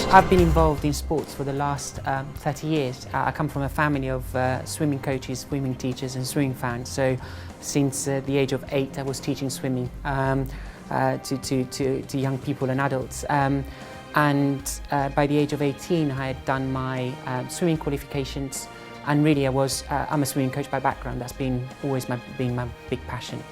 I've been involved in sports for the last 30 years. I come from a family of swimming coaches, swimming teachers and swimming fans. So since the age of 8 I was teaching swimming to young people and adults. By the age of 18 I had done my swimming qualifications, and really I'm a swimming coach by background. That's always been my big passion.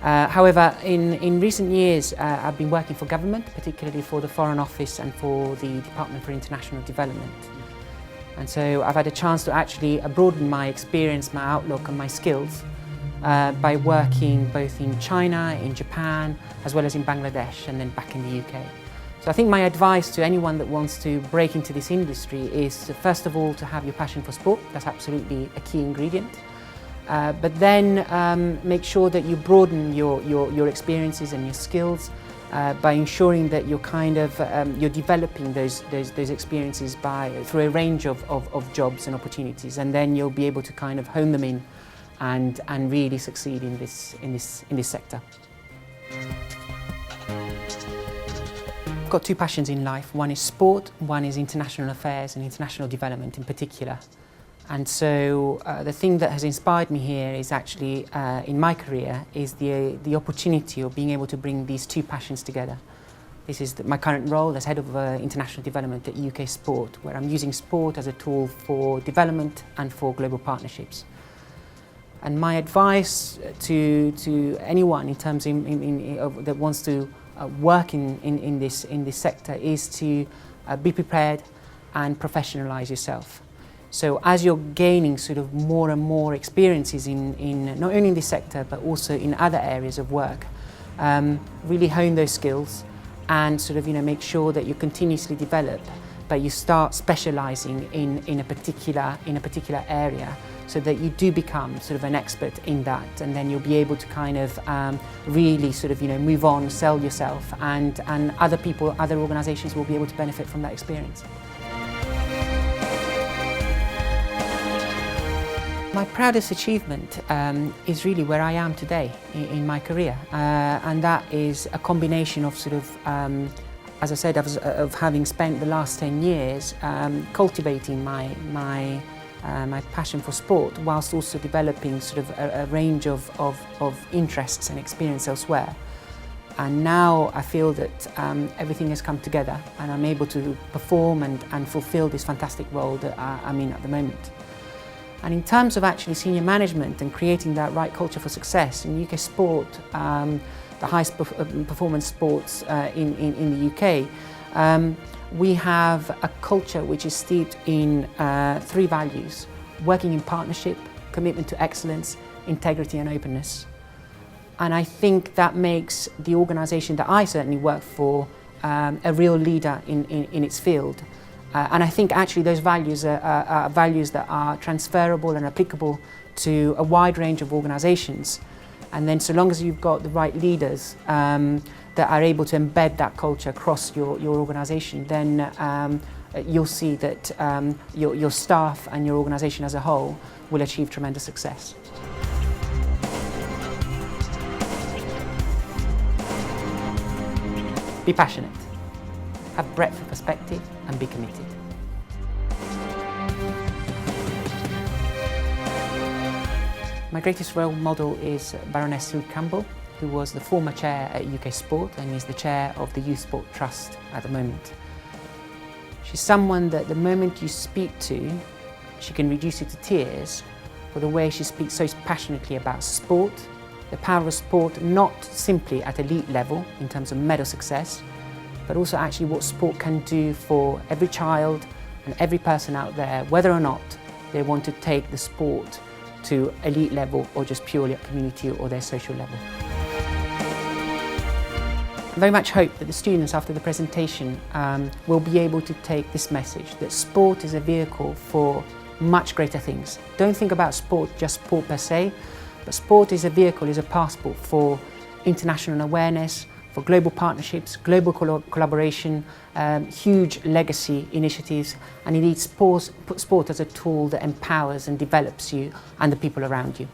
However, in recent years, I've been working for government, particularly for the Foreign Office and for the Department for International Development. And so I've had a chance to actually broaden my experience, my outlook and my skills by working both in China, in Japan, as well as in Bangladesh and then back in the UK. So I think my advice to anyone that wants to break into this industry is to, first of all, to have your passion for sport. That's absolutely a key ingredient. But then make sure that you broaden your experiences and your skills by ensuring that you're developing those experiences through a range of jobs and opportunities, and then you'll be able to kind of hone them in and really succeed in this sector. I've got two passions in life. One is sport, one is international affairs and international development in particular. And so the thing that has inspired me here is actually, in my career, is the opportunity of being able to bring these two passions together. This is my current role as Head of International Development at UK Sport, where I'm using sport as a tool for development and for global partnerships. And my advice to anyone in terms that wants to work in this sector is to be prepared and professionalise yourself. So as you're gaining sort of more and more experiences in not only in this sector but also in other areas of work, really hone those skills and sort of make sure that you continuously develop, but you start specialising in a particular area, so that you do become sort of an expert in that, and then you'll be able to kind of really sort of move on, sell yourself, and other people, other organisations will be able to benefit from that experience. My proudest achievement is really where I am today in my career, and that is a combination of sort of, as I said, of having spent the last 10 years cultivating my passion for sport, whilst also developing sort of a range of interests and experience elsewhere. And now I feel that everything has come together and I'm able to perform and fulfil this fantastic role that I'm in at the moment. And in terms of actually senior management and creating that right culture for success in UK sport, the highest performance sports in the UK, we have a culture which is steeped in 3 values: working in partnership, commitment to excellence, integrity and openness. And I think that makes the organisation that I certainly work for a real leader in its field. And I think actually those values are values that are transferable and applicable to a wide range of organisations. And then so long as you've got the right leaders that are able to embed that culture across your organisation, then you'll see that your staff and your organisation as a whole will achieve tremendous success. Be passionate, have breadth of perspective and be committed. My greatest role model is Baroness Sue Campbell, who was the former chair at UK Sport and is the chair of the Youth Sport Trust at the moment. She's someone that the moment you speak to, she can reduce you to tears for the way she speaks so passionately about sport, the power of sport, not simply at elite level in terms of medal success, but also actually what sport can do for every child and every person out there, whether or not they want to take the sport to elite level or just purely at community or their social level. I very much hope that the students after the presentation will be able to take this message, that sport is a vehicle for much greater things. Don't think about sport, just sport per se, but sport is a vehicle, is a passport for international awareness, for global partnerships, global collaboration, huge legacy initiatives, and indeed sport as a tool that empowers and develops you and the people around you.